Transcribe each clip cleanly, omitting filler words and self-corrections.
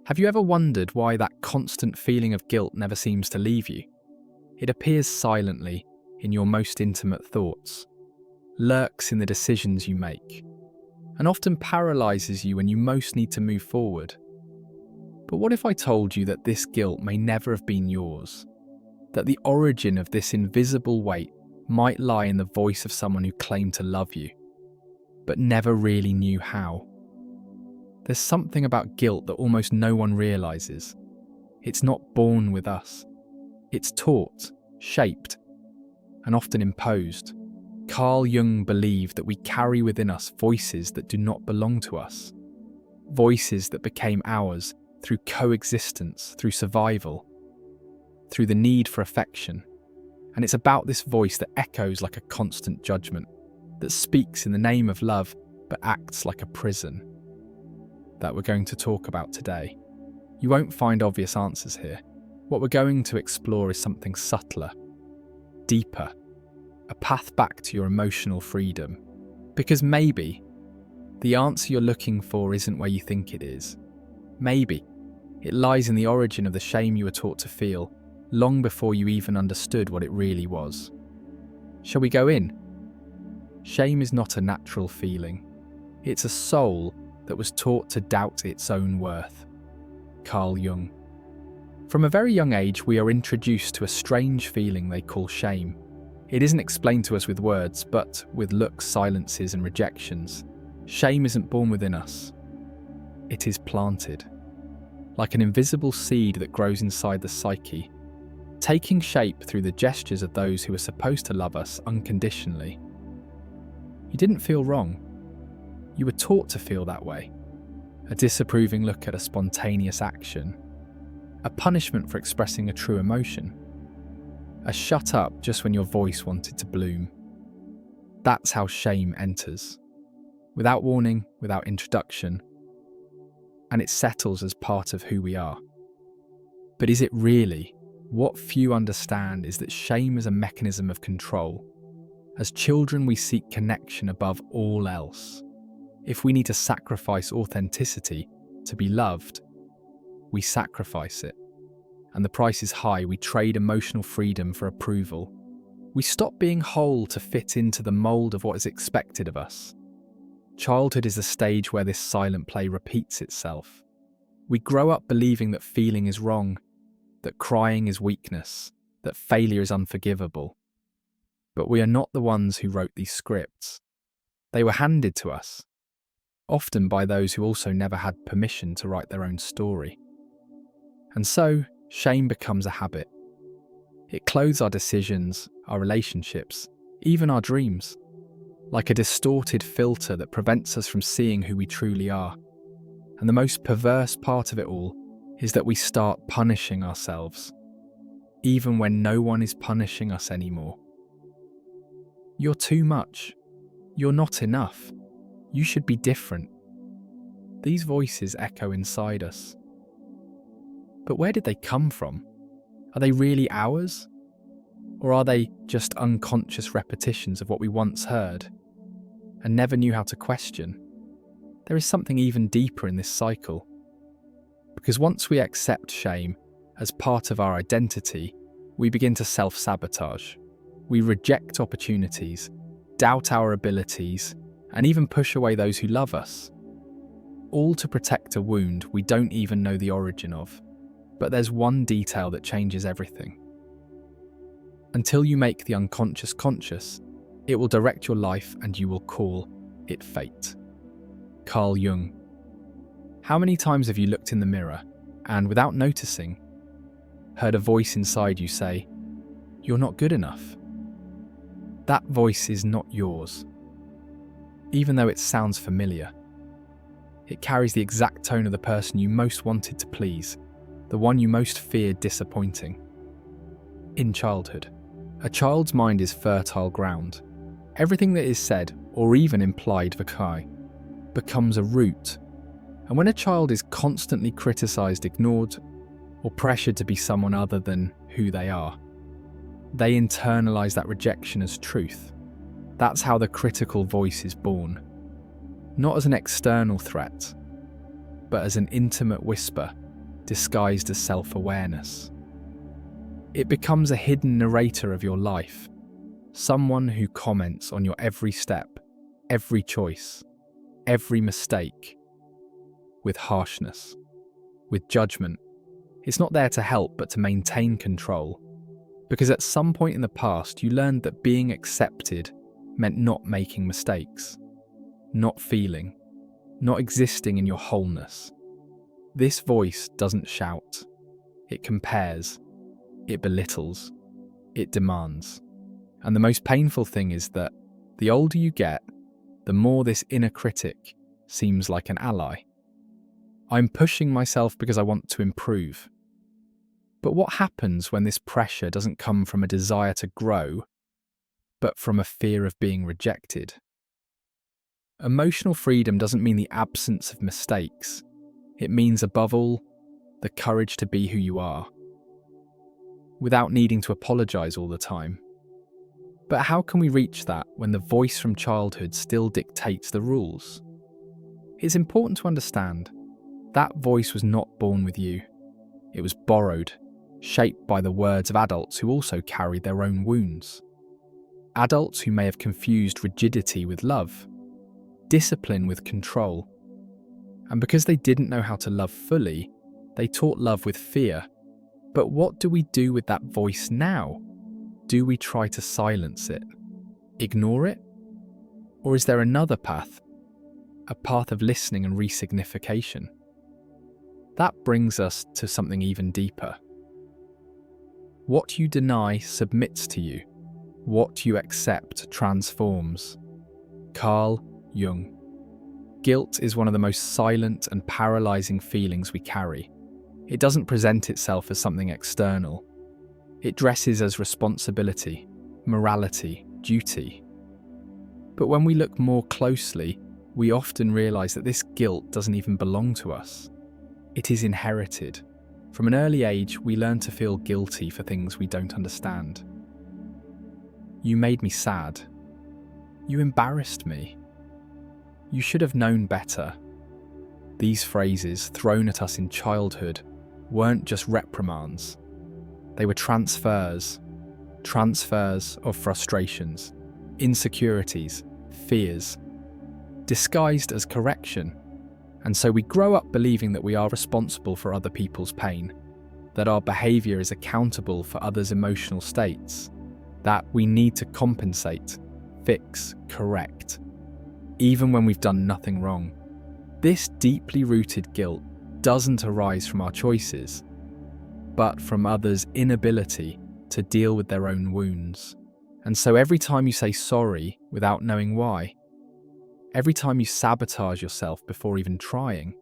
Have you ever wondered why that constant feeling of guilt never seems to leave you? It appears silently in your most intimate thoughts, lurks in the decisions you make, and often paralyzes you when you most need to move forward. But what if I told you that this guilt may never have been yours? That the origin of this invisible weight might lie in the voice of someone who claimed to love you, but never really knew how. There's something about guilt that almost no one realizes. It's not born with us. It's taught, shaped, and often imposed. Carl Jung believed that we carry within us voices that do not belong to us. Voices that became ours through coexistence, through survival, through the need for affection. And it's about this voice that echoes like a constant judgment, that speaks in the name of love but acts like a prison, that we're going to talk about today. You won't find obvious answers here. What we're going to explore is something subtler, deeper, a path back to your emotional freedom. Because maybe the answer you're looking for isn't where you think it is. Maybe it lies in the origin of the shame you were taught to feel long before you even understood what it really was. Shall we go in? Shame is not a natural feeling. It's a soul that was taught to doubt its own worth. Carl Jung. From a very young age, we are introduced to a strange feeling they call shame. It isn't explained to us with words, but with looks, silences, and rejections. Shame isn't born within us. It is planted, like an invisible seed that grows inside the psyche, taking shape through the gestures of those who are supposed to love us unconditionally. You didn't feel wrong. You were taught to feel that way. A disapproving look at a spontaneous action. A punishment for expressing a true emotion. A shut up just when your voice wanted to bloom. That's how shame enters. Without warning, without introduction. And it settles as part of who we are. But is it really? What few understand is that shame is a mechanism of control. As children, we seek connection above all else. If we need to sacrifice authenticity to be loved, we sacrifice it. And the price is high. We trade emotional freedom for approval. We stop being whole to fit into the mold of what is expected of us. Childhood is the stage where this silent play repeats itself. We grow up believing that feeling is wrong, that crying is weakness, that failure is unforgivable. But we are not the ones who wrote these scripts. They were handed to us, often by those who also never had permission to write their own story. And so, shame becomes a habit. It clothes our decisions, our relationships, even our dreams, like a distorted filter that prevents us from seeing who we truly are. And the most perverse part of it all is that we start punishing ourselves, even when no one is punishing us anymore. You're too much. You're not enough. You should be different. These voices echo inside us. But where did they come from? Are they really ours? Or are they just unconscious repetitions of what we once heard and never knew how to question? There is something even deeper in this cycle. Because once we accept shame as part of our identity, we begin to self-sabotage. We reject opportunities, doubt our abilities, and even push away those who love us. All to protect a wound we don't even know the origin of. But there's one detail that changes everything. Until you make the unconscious conscious, it will direct your life and you will call it fate. Carl Jung. How many times have you looked in the mirror and, without noticing, heard a voice inside you say, "You're not good enough"? That voice is not yours. Even though it sounds familiar, it carries the exact tone of the person you most wanted to please, the one you most feared disappointing. In childhood, a child's mind is fertile ground. Everything that is said, or even implied vocai, becomes a root. And when a child is constantly criticised, ignored, or pressured to be someone other than who they are, they internalise that rejection as truth. That's how the critical voice is born. Not as an external threat, but as an intimate whisper disguised as self-awareness. It becomes a hidden narrator of your life, someone who comments on your every step, every choice, every mistake, with harshness, with judgment. It's not there to help but to maintain control, because at some point in the past you learned that being accepted meant not making mistakes, not feeling, not existing in your wholeness. This voice doesn't shout. It compares. It belittles. It demands. And the most painful thing is that the older you get, the more this inner critic seems like an ally. I'm pushing myself because I want to improve. But what happens when this pressure doesn't come from a desire to grow, but from a fear of being rejected? Emotional freedom doesn't mean the absence of mistakes. It means, above all, the courage to be who you are, without needing to apologize all the time. But how can we reach that when the voice from childhood still dictates the rules? It's important to understand that voice was not born with you. It was borrowed, shaped by the words of adults who also carried their own wounds. Adults who may have confused rigidity with love, discipline with control. And because they didn't know how to love fully, they taught love with fear. But what do we do with that voice now? Do we try to silence it? Ignore it? Or is there another path? A path of listening and resignification? That brings us to something even deeper. What you deny submits to you. What you accept transforms. Carl Jung. Guilt is one of the most silent and paralyzing feelings we carry. It doesn't present itself as something external. It dresses as responsibility, morality, duty. But when we look more closely, we often realize that this guilt doesn't even belong to us. It is inherited. From an early age, we learn to feel guilty for things we don't understand. You made me sad. You embarrassed me. You should have known better. These phrases, thrown at us in childhood, weren't just reprimands. They were transfers of frustrations, insecurities, fears, disguised as correction. And so we grow up believing that we are responsible for other people's pain, that our behaviour is accountable for others' emotional states, that we need to compensate, fix, correct, even when we've done nothing wrong. This deeply rooted guilt doesn't arise from our choices, but from others' inability to deal with their own wounds. And so every time you say sorry without knowing why, every time you sabotage yourself before even trying,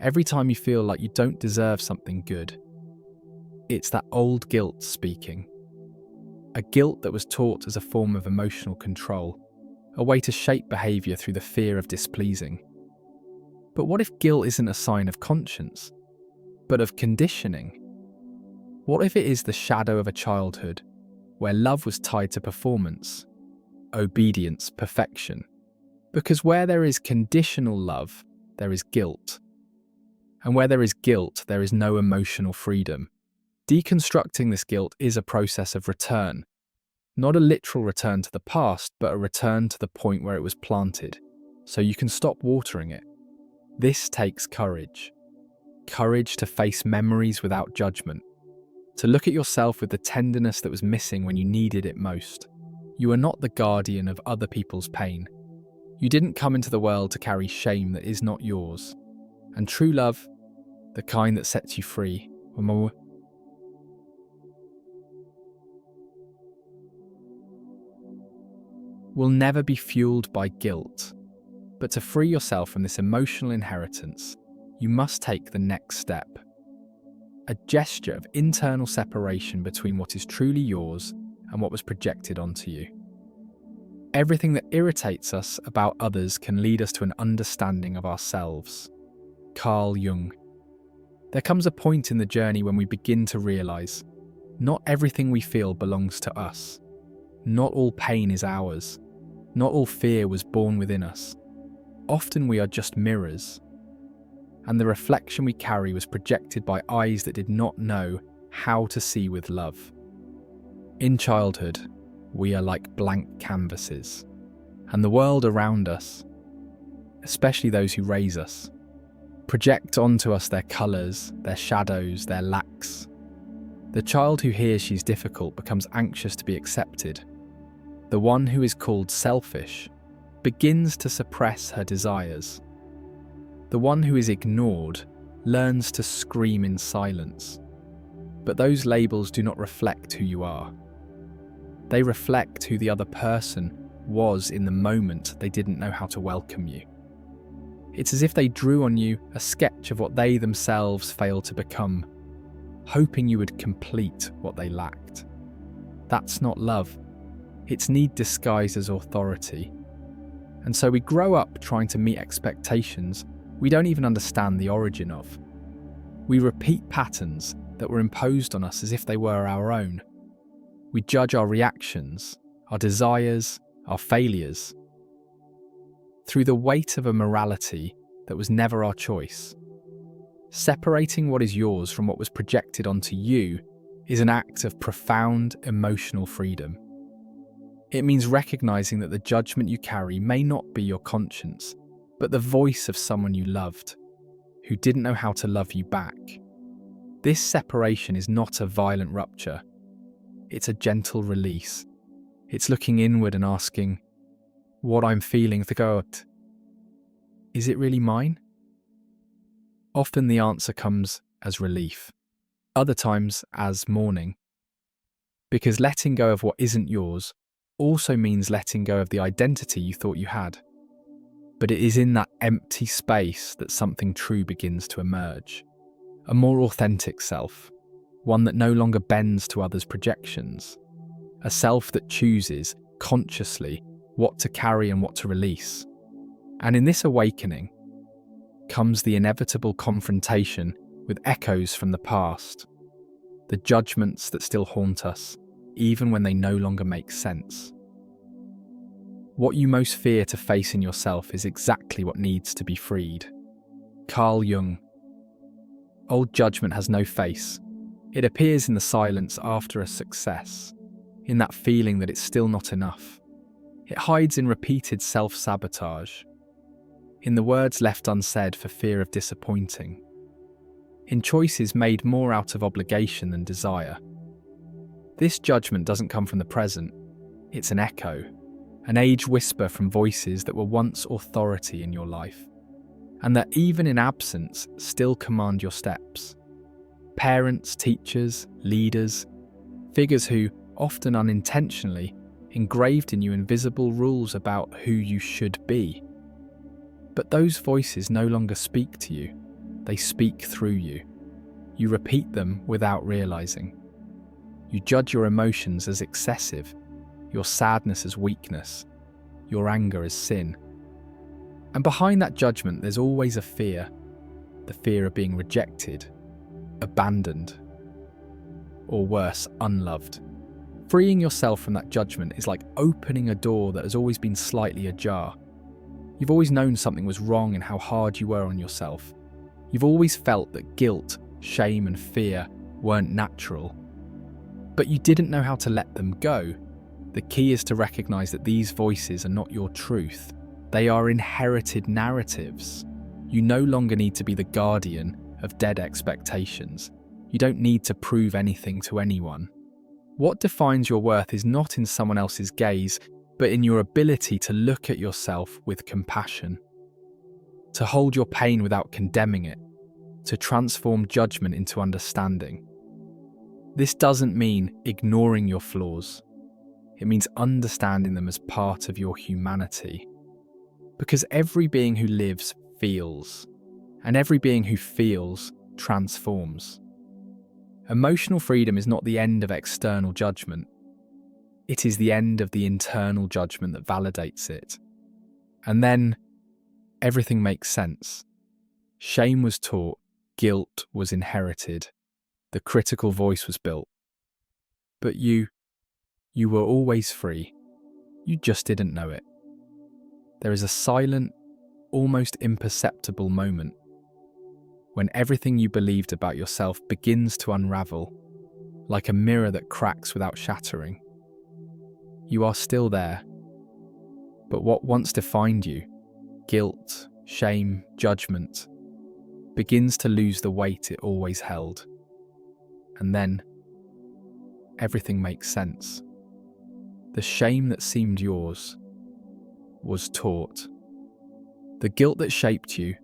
every time you feel like you don't deserve something good, it's that old guilt speaking. A guilt that was taught as a form of emotional control, a way to shape behaviour through the fear of displeasing. But what if guilt isn't a sign of conscience, but of conditioning? What if it is the shadow of a childhood where love was tied to performance, obedience, perfection? Because where there is conditional love, there is guilt. And where there is guilt, there is no emotional freedom. Deconstructing this guilt is a process of return. Not a literal return to the past, but a return to the point where it was planted, so you can stop watering it. This takes courage. Courage to face memories without judgment. To look at yourself with the tenderness that was missing when you needed it most. You are not the guardian of other people's pain. You didn't come into the world to carry shame that is not yours. And true love, the kind that sets you free, will never be fueled by guilt. But to free yourself from this emotional inheritance, you must take the next step. A gesture of internal separation between what is truly yours and what was projected onto you. Everything that irritates us about others can lead us to an understanding of ourselves. Carl Jung. There comes a point in the journey when we begin to realise not everything we feel belongs to us. Not all pain is ours. Not all fear was born within us. Often we are just mirrors. and the reflection we carry was projected by eyes that did not know how to see with love. In childhood, we are like blank canvases, and the world around us, especially those who raise us, project onto us their colours, their shadows, their lacks. The child who hears she's difficult becomes anxious to be accepted. The one who is called selfish begins to suppress her desires. The one who is ignored learns to scream in silence. But those labels do not reflect who you are. They reflect who the other person was in the moment they didn't know how to welcome you. It's as if they drew on you a sketch of what they themselves failed to become, hoping you would complete what they lacked. That's not love. It's need disguised as authority. And so we grow up trying to meet expectations we don't even understand the origin of. We repeat patterns that were imposed on us as if they were our own. We judge our reactions, our desires, our failures through the weight of a morality that was never our choice. Separating what is yours from what was projected onto you is an act of profound emotional freedom. It means recognizing that the judgment you carry may not be your conscience, but the voice of someone you loved, who didn't know how to love you back. This separation is not a violent rupture. It's a gentle release. It's looking inward and asking, what I'm feeling, is it really mine? Often the answer comes as relief, other times as mourning. Because letting go of what isn't yours also means letting go of the identity you thought you had. But it is in that empty space that something true begins to emerge. A more authentic self, one that no longer bends to others' projections. A self that chooses, consciously, what to carry and what to release. And in this awakening comes the inevitable confrontation with echoes from the past, the judgments that still haunt us, even when they no longer make sense. What you most fear to face in yourself is exactly what needs to be freed. Carl Jung. Old judgment has no face. It appears in the silence after a success, in that feeling that it's still not enough. It hides in repeated self-sabotage, in the words left unsaid for fear of disappointing, in choices made more out of obligation than desire. This judgment doesn't come from the present. It's an echo, an age whisper from voices that were once authority in your life, and that even in absence still command your steps. Parents, teachers, leaders, figures who, often unintentionally, engraved in you invisible rules about who you should be. But those voices no longer speak to you, they speak through you. You repeat them without realizing. You judge your emotions as excessive, your sadness as weakness, your anger as sin. And behind that judgment there's always a fear, the fear of being rejected, abandoned, or worse, unloved. Freeing yourself from that judgment is like opening a door that has always been slightly ajar. You've always known something was wrong in how hard you were on yourself. You've always felt that guilt, shame, and fear weren't natural. But you didn't know how to let them go. The key is to recognize that these voices are not your truth. They are inherited narratives. You no longer need to be the guardian of dead expectations. You don't need to prove anything to anyone. What defines your worth is not in someone else's gaze, but in your ability to look at yourself with compassion, to hold your pain without condemning it, to transform judgment into understanding. This doesn't mean ignoring your flaws. It means understanding them as part of your humanity. Because every being who lives feels, and every being who feels transforms. Emotional freedom is not the end of external judgment. It is the end of the internal judgment that validates it. And then everything makes sense. Shame was taught, guilt was inherited, the critical voice was built. But you were always free. You just didn't know it. There is a silent, almost imperceptible moment when everything you believed about yourself begins to unravel, like a mirror that cracks without shattering. You are still there, but what once defined you, guilt, shame, judgment, begins to lose the weight it always held. And then, everything makes sense. The shame that seemed yours was taught. The guilt that shaped you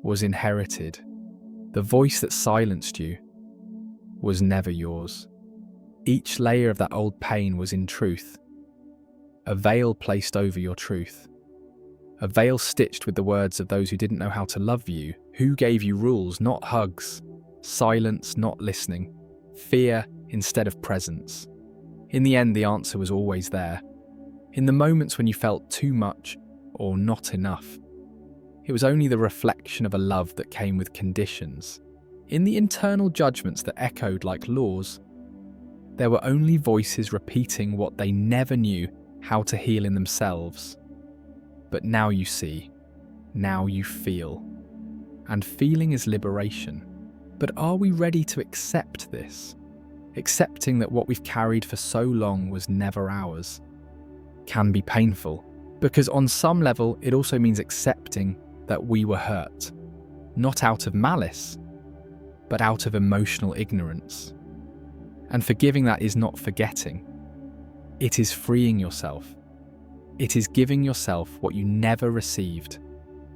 was inherited. The voice that silenced you was never yours. Each layer of that old pain was in truth a veil placed over your truth. A veil stitched with the words of those who didn't know how to love you, who gave you rules, not hugs, silence, not listening, fear instead of presence. In the end, the answer was always there. In the moments when you felt too much or not enough, it was only the reflection of a love that came with conditions. In the internal judgments that echoed like laws, there were only voices repeating what they never knew how to heal in themselves. But now you see, now you feel. And feeling is liberation. But are we ready to accept this? Accepting that what we've carried for so long was never ours can be painful, because on some level it also means accepting that we were hurt, not out of malice, but out of emotional ignorance. And forgiving that is not forgetting. It is freeing yourself. It is giving yourself what you never received,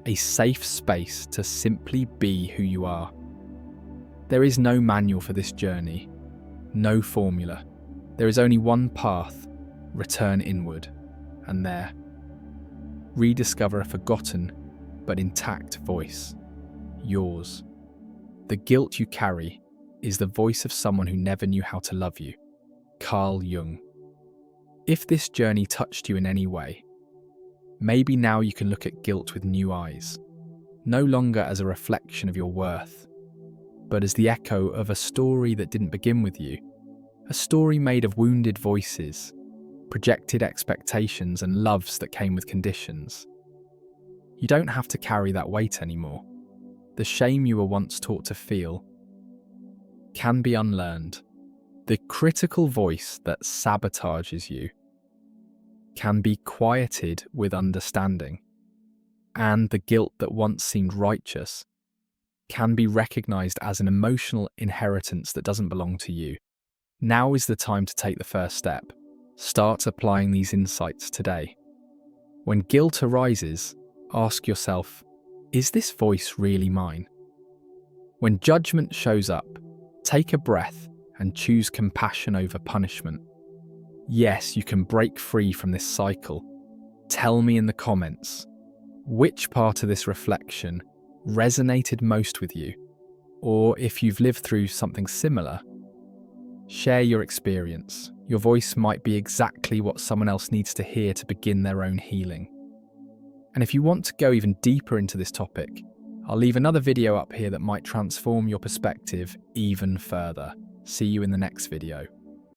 a safe space to simply be who you are. There is no manual for this journey, no formula. There is only one path: return inward, and there, rediscover a forgotten but intact voice, yours. The guilt you carry is the voice of someone who never knew how to love you. Carl Jung. If this journey touched you in any way, maybe now you can look at guilt with new eyes, no longer as a reflection of your worth, but as the echo of a story that didn't begin with you, a story made of wounded voices, projected expectations, and loves that came with conditions. You don't have to carry that weight anymore. The shame you were once taught to feel can be unlearned. The critical voice that sabotages you can be quieted with understanding. And the guilt that once seemed righteous can be recognized as an emotional inheritance that doesn't belong to you. Now is the time to take the first step. Start applying these insights today. When guilt arises, ask yourself, is this voice really mine? When judgment shows up, take a breath and choose compassion over punishment. Yes, you can break free from this cycle. Tell me in the comments, which part of this reflection resonated most with you? Or if you've lived through something similar, share your experience. Your voice might be exactly what someone else needs to hear to begin their own healing. And if you want to go even deeper into this topic, I'll leave another video up here that might transform your perspective even further. See you in the next video.